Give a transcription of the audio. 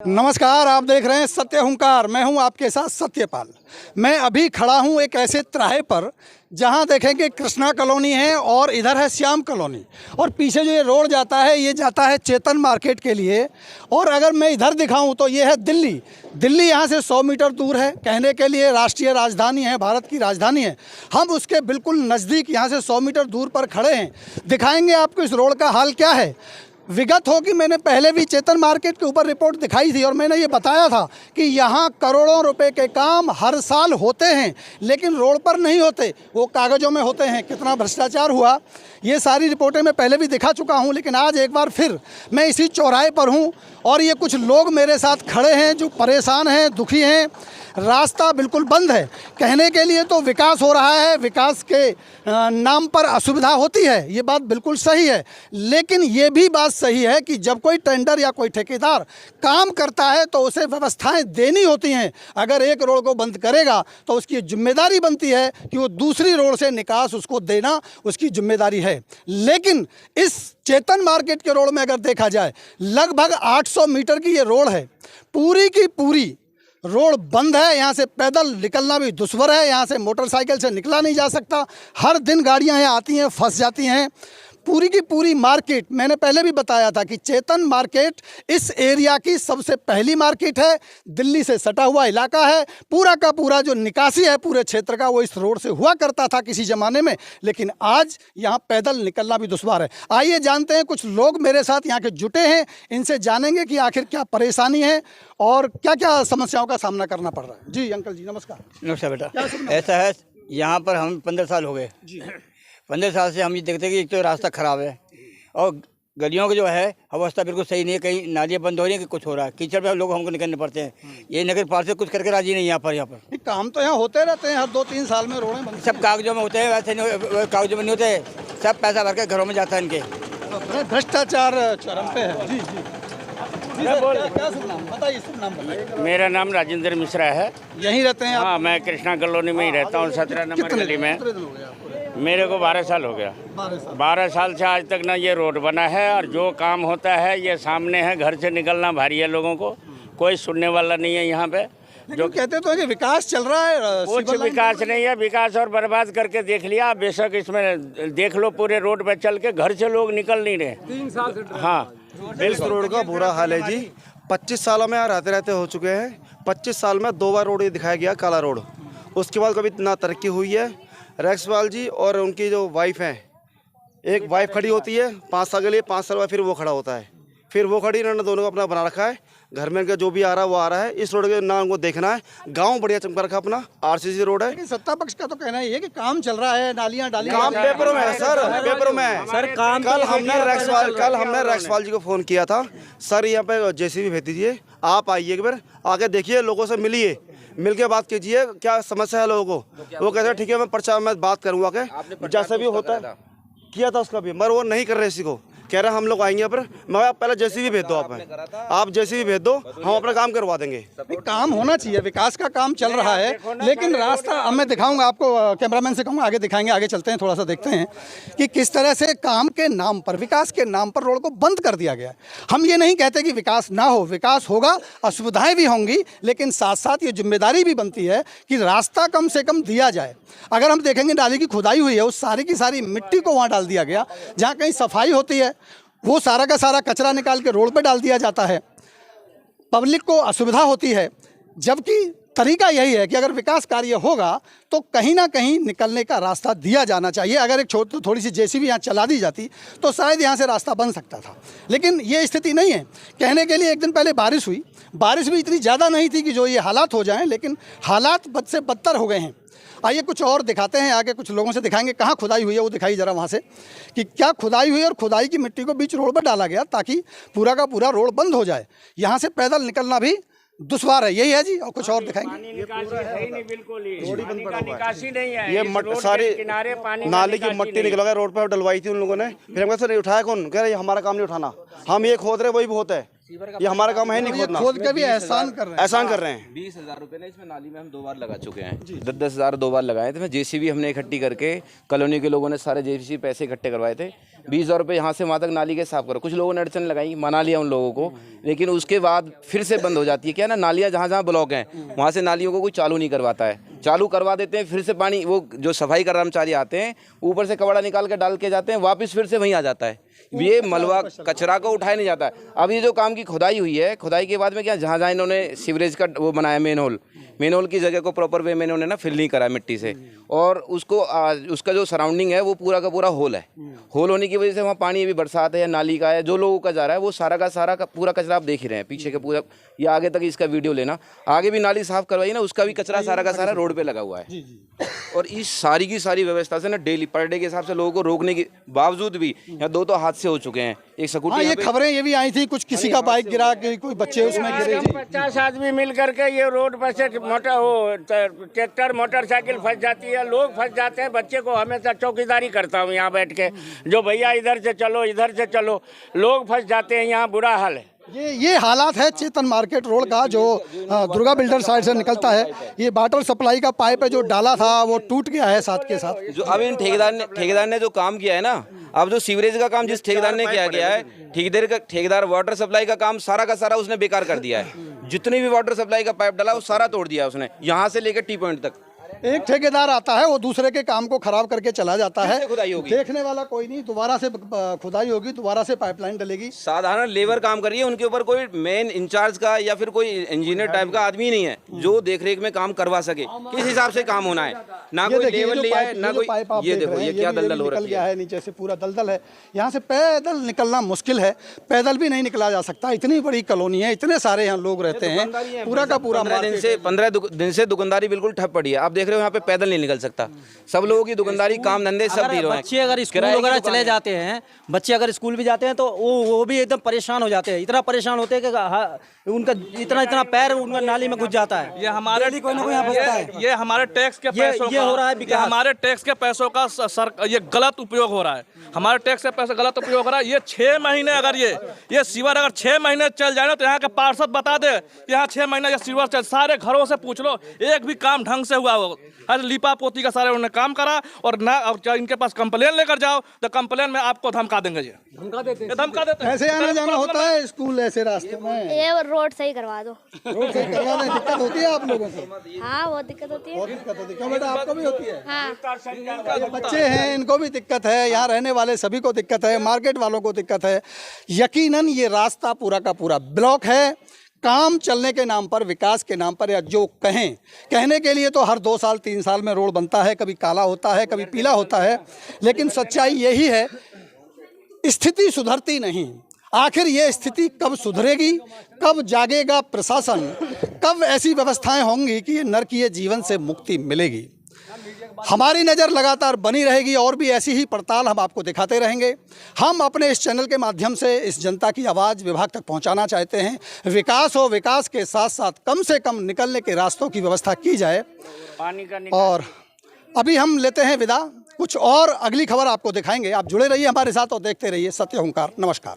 नमस्कार, आप देख रहे हैं सत्य हुंकार। मैं हूं आपके साथ सत्यपाल। मैं अभी खड़ा हूं एक ऐसे तिराहे पर जहां देखेंगे कृष्णा कॉलोनी है और इधर है श्याम कॉलोनी, और पीछे जो ये रोड जाता है ये जाता है चेतन मार्केट के लिए। और अगर मैं इधर दिखाऊं तो ये है दिल्ली। दिल्ली यहाँ से 100 मीटर दूर है। कहने के लिए राष्ट्रीय राजधानी है, भारत की राजधानी है। हम उसके बिल्कुल नज़दीक यहाँ से 100 मीटर दूर पर खड़े हैं। दिखाएंगे आपको इस रोड का हाल क्या है। विगत हो कि मैंने पहले भी चेतन मार्केट के ऊपर रिपोर्ट दिखाई थी और मैंने ये बताया था कि यहाँ करोड़ों रुपए के काम हर साल होते हैं, लेकिन रोड पर नहीं होते, वो कागज़ों में होते हैं। कितना भ्रष्टाचार हुआ ये सारी रिपोर्टें मैं पहले भी दिखा चुका हूँ, लेकिन आज एक बार फिर मैं इसी चौराहे पर हूँ और ये कुछ लोग मेरे साथ खड़े हैं जो परेशान हैं, दुखी हैं। रास्ता बिल्कुल बंद है। कहने के लिए तो विकास हो रहा है, विकास के नाम पर असुविधा होती है, ये बात बिल्कुल सही है। लेकिन ये भी बात सही है कि जब कोई टेंडर या कोई ठेकेदार काम करता है तो उसे व्यवस्थाएं देनी होती हैं। अगर एक रोड को बंद करेगा तो उसकी जिम्मेदारी बनती है कि वो दूसरी रोड से निकास उसको देना उसकी जिम्मेदारी है। लेकिन इस चेतन मार्केट के रोड में अगर देखा जाए, लगभग 800 मीटर की ये रोड है, पूरी की पूरी रोड बंद है। यहाँ से पैदल निकलना भी दुश्वार है, यहाँ से मोटरसाइकिल से निकला नहीं जा सकता। हर दिन गाड़ियाँ यहाँ आती हैं, फंस जाती हैं। पूरी की पूरी मार्केट, मैंने पहले भी बताया था कि चेतन मार्केट इस एरिया की सबसे पहली मार्केट है। दिल्ली से सटा हुआ इलाका है। पूरा का पूरा जो निकासी है पूरे क्षेत्र का वो इस रोड से हुआ करता था किसी ज़माने में, लेकिन आज यहाँ पैदल निकलना भी दुश्वार है। आइए जानते हैं, कुछ लोग मेरे साथ यहाँ के जुटे हैं, इनसे जानेंगे कि आखिर क्या परेशानी है और क्या क्या समस्याओं का सामना करना पड़ रहा है। जी अंकल जी नमस्कार। नमस्कार बेटा। ऐसा है, यहाँ पर हम 15 साल हो गए जी। 15 साल से हम ये देखते हैं कि एक तो रास्ता ख़राब है और गलियों की जो है अवस्था बिल्कुल सही नहीं है। कहीं नालियाँ बंद हो रही हैं कि कुछ हो रहा है, कीचड़ में लोग हमको निकलने पड़ते हैं। ये नगर पालिका कुछ करके राजी नहीं यहाँ पर काम तो यहाँ होते रहते हैं, हर 2-3 साल में रोडें बनती हैं। सब कागजों में होते हैं, वैसे नहीं, कागजों में नहीं होते। सब पैसा भर के घरों में जाता है इनके। भ्रष्टाचार चरम पे है। जी जी क्या शुभ नाम बताइए, शुभ नाम बताइए। मेरा नाम राजेंद्र मिश्रा है। यहीं रहते हैं आप? हाँ, मैं कृष्णा कॉलोनी में ही रहता हूँ, 17 नंबर गली में। कितने दिन हो गए आपको? मेरे को 12 साल हो गया। 12 साल से आज तक ना ये रोड बना है, और जो काम होता है ये सामने है। घर से निकलना भारी है लोगों को, कोई सुनने वाला नहीं है यहाँ पे। जो कहते तो है कि विकास चल रहा है, कुछ विकास नहीं है। विकास और बर्बाद करके देख लिया। बेशक इसमें देख लो, पूरे रोड पे चल के घर से लोग निकल नहीं रहे 3 साल से। हाँ, इस रोड का बुरा हाल है जी। 25 सालों में यहाँ रहते रहते हो चुके हैं। 25 साल में 2 बार रोड ये दिखाया गया, काला रोड। उसके बाद कभी ना तरक्की हुई है। रैक्सवाल जी और उनकी जो वाइफ है, एक वाइफ खड़ी होती है 5 साल के लिए, 5 साल बाद फिर वो खड़ा होता है, फिर वो खड़ी। इन्होंने दोनों को अपना बना रखा है। घर में जो भी आ रहा है वो आ रहा है। इस रोड के ना उनको देखना है। गांव बढ़िया चमका रखा अपना, आरसीसी रोड है। लेकिन सत्ता पक्ष का तो कहना ये है कि काम चल रहा है, नालियां डाली। काम पेपरों में है सर, पेपरों में है सर काम। कल हमने रैक्सवाल जी को फ़ोन किया था, सर यहाँ पे जेसीबी भेज दीजिए, आप आइए एक बार, आके देखिए, लोगों से मिलिए, मिल के बात कीजिए क्या समस्या है लोगों को। वो कहते हैं ठीक है, मैं बात करूँगा के जैसा भी होता है। किया था उसका भी, मगर वो नहीं कर रहे इसी को। कह रहे हम लोग आएंगे पर, मैं आप पहले जेसीबी भेज दो, आप जेसीबी भेज दो, हम अपना काम करवा देंगे। काम होना चाहिए, विकास का काम चल रहा है, लेकिन रास्ता अब मैं दिखाऊंगा आपको। कैमरामैन से कहूँगा आगे दिखाएंगे, आगे चलते हैं, थोड़ा सा देखते हैं कि किस तरह से काम के नाम पर, विकास के नाम पर रोड को बंद कर दिया गया है। हम ये नहीं कहते कि विकास ना हो, विकास होगा, असुविधाएं भी होंगी, लेकिन साथ साथ ये जिम्मेदारी भी बनती है कि रास्ता कम से कम दिया जाए। अगर हम देखेंगे नाली की खुदाई हुई है, उस सारी की सारी मिट्टी को वहाँ डाल दिया गया। जहाँ कहीं सफाई होती है वो सारा का सारा कचरा निकाल के रोड पे डाल दिया जाता है। पब्लिक को असुविधा होती है, जबकि तरीका यही है कि अगर विकास कार्य होगा तो कहीं ना कहीं निकलने का रास्ता दिया जाना चाहिए। अगर एक थोड़ी सी जेसीबी यहाँ चला दी जाती तो शायद यहाँ से रास्ता बन सकता था, लेकिन ये स्थिति नहीं है। कहने के लिए एक दिन पहले बारिश हुई, बारिश भी इतनी ज़्यादा नहीं थी कि जो ये हालात हो जाएं, लेकिन हालात बद से बदतर हो गए हैं। आइए कुछ और दिखाते हैं, आगे कुछ लोगों से दिखाएंगे कहाँ खुदाई हुई है, वो दिखाई ज़रा वहाँ से कि क्या खुदाई हुई है। और खुदाई की मिट्टी को बीच रोड पर डाला गया ताकि पूरा का पूरा रोड बंद हो जाए, यहाँ से पैदल निकलना भी दुश्वार है। यही है जी। और कुछ और दिखाएंगे। ये सारी नाली की मट्टी निकल गई, रोड पर डलवाई थी उन लोगों ने। फिर हम सर उठाया कौन? कह रहे हमारा काम नहीं उठाना, हम ये खोद रहे वही बहुत है। ये हमारा काम है नहीं खोदना, खोद के भी एहसान कर रहे हैं। एहसान कर रहे हैं। 20,000 रुपये ना इसमें नाली में हम 2 बार लगा चुके हैं, 10-10 हज़ार 2 बार लगाए थे। जेसीबी हमने इकट्ठी करके कॉलोनी के लोगों ने सारे जेसीबी पैसे इकट्ठे करवाए थे। 20,000 रुपये यहाँ से वहाँ तक नाली के साफ करो। कुछ लोगों ने अड़चन लगाई, मना लिया उन लोगों को, लेकिन उसके बाद फिर से बंद हो जाती है। क्या ना, नालियाँ जहाँ जहाँ ब्लॉक हैं वहाँ से नालियों को कोई चालू नहीं करवाता है। चालू करवा देते हैं, फिर से पानी, वो जो सफाई कर्मचारी आते हैं ऊपर से कबाड़ा निकाल के डाल के जाते हैं, वापस फिर से वहीं आ जाता है। ये मलबा कचरा को उठाया नहीं जाता है। अब ये जो काम की खुदाई हुई है, खुदाई के बाद में क्या, जहाँ जहाँ इन्होंने सीवरेज का वो बनाया मेन होल की जगह को प्रॉपर वे में इन्होंने ना फिल नहीं करा मिट्टी से, और उसको उसका जो सराउंडिंग है वो पूरा का पूरा होल है। होल होने की वजह से वहाँ पानी अभी बरसात है या नाली का है, जो लोगों का जा रहा है वो सारा का पूरा कचरा आप देख ही रहे हैं। पीछे का पूरा, या आगे तक इसका वीडियो लेना, आगे भी नाली साफ करवाई ना, उसका भी कचरा सारा का सारा रोड पे लगा हुआ है। और इस सारी की सारी व्यवस्था से ना डेली पर डे के हिसाब से लोगों को रोकने के बावजूद भी यहाँ 2 हादसे हो चुके हैं। एक स्कूटी, हाँ, ये खबरें ये भी आई थी, कुछ किसी का बाइक गिरा, कोई बच्चे उसमें गिरे। 50 आदमी मिल करके ये रोड पर से ट्रैक्टर मोटरसाइकिल फंस जाती है, लोग फंस जाते हैं। बच्चे को हमेशा चौकीदारी करता हूँ यहाँ बैठ के, जो भैया इधर से चलो इधर से चलो, लोग फंस जाते हैं। यहाँ बुरा हाल है। ये हालात है चेतन मार्केट रोड का, जो दुर्गा बिल्डर साइड से निकलता है। ये वाटर सप्लाई का पाइप है जो डाला था वो टूट गया है साथ के साथ। जो अब इन ठेकेदार ने जो काम किया है ना, अब जो सीवरेज का काम जिस ठेकेदार ने किया गया है, ठेकेदार वाटर सप्लाई का काम सारा का सारा उसने बेकार कर दिया है। जितनी भी वाटर सप्लाई का पाइप डाला वो सारा तोड़ दिया उसने, यहाँ से लेकर टी पॉइंट तक। एक ठेकेदार आता है, वो दूसरे के काम को खराब करके चला जाता है। खुदाई होगी, देखने वाला कोई नहीं, दोबारा से खुदाई होगी, दोबारा से पाइपलाइन डलेगी। साधारण लेबर काम कर रही है, उनके ऊपर कोई मेन इंचार्ज का या फिर कोई इंजीनियर टाइप का आदमी नहीं है जो देखरेख में काम करवा सके। किस हिसाब से काम होना है, ना कोई लेबर लिया है ना कोई। ये देखो ये क्या दलदल हो रखी है, नीचे से पूरा दलदल है। यहाँ से पैदल निकलना मुश्किल है, पैदल भी नहीं निकला जा सकता। इतनी बड़ी कॉलोनी है, इतने सारे यहाँ लोग रहते हैं, पूरा का पूरा 15 दिन से दुकानदारी बिल्कुल ठप पड़ी है। आप देख रहे हो यहाँ पे पैदल नहीं निकल सकता, सब लोगों की दुकानदारी काम धंधे सब ढील हैं। बच्चे अगर स्कूल वगैरह चले जाते हैं, बच्चे अगर स्कूल भी जाते हैं तो वो भी एकदम परेशान हो जाते हैं। इतना परेशान होते हैं कि उनका इतना पैर उनका नाली में घुस जाता है। ये हमारे कोई ना कोई यहाँ फंसता है। ये हमारे टैक्स के पैसों ये हो रहा है, हमारे टैक्स के पैसों का ये गलत उपयोग हो रहा है। हमारे टैक्स के पैसे गलत उपयोग हो रहा है। ये 6 महीने अगर ये सीवर अगर 6 महीने चल जाए ना, तो यहाँ के पार्षद बता दे यहाँ 6 महीने ये सीवर चल, सारे घरों से पूछ लो, एक भी काम ढंग से हुआ हो। हर लिपा पोती का सारे उन्होंने काम करा, और ना इनके पास कंप्लेन लेकर जाओ तो कंप्लेन में आपको धमका देंगे। ये धमका देते हैं। ऐसे आना जाना होता है स्कूल ऐसे रास्ते में। ये रोड सही करवा दो। रोड सही करवा दें, दिक्कत होती है आप लोगों को? हाँ, बहुत दिक्कत होती है। बहुत दिक्कत होती है। क्यों बेटा, आपको भी होती है? हाँ। ये बच्चे हैं, इनको भी दिक्कत है, यहाँ रहने वाले सभी को दिक्कत है, मार्केट वालों को दिक्कत है। यकीनन ये रास्ता पूरा का पूरा ब्लॉक है। काम चलने के नाम पर, विकास के नाम पर, या जो कहने के लिए तो हर 2 साल 3 साल में रोड बनता है, कभी काला होता है कभी पीला होता है, लेकिन सच्चाई यही है, स्थिति सुधरती नहीं। आखिर ये स्थिति कब सुधरेगी, कब जागेगा प्रशासन, कब ऐसी व्यवस्थाएं होंगी कि ये नरकीय जीवन से मुक्ति मिलेगी? हमारी नज़र लगातार बनी रहेगी और भी ऐसी ही पड़ताल हम आपको दिखाते रहेंगे। हम अपने इस चैनल के माध्यम से इस जनता की आवाज़ विभाग तक पहुंचाना चाहते हैं। विकास हो, विकास के साथ साथ कम से कम निकलने के रास्तों की व्यवस्था की जाए। पानी का और अभी हम लेते हैं विदा, कुछ और अगली खबर आपको दिखाएंगे। आप जुड़े रहिए हमारे साथ और देखते रहिए सत्य हुंकार। नमस्कार।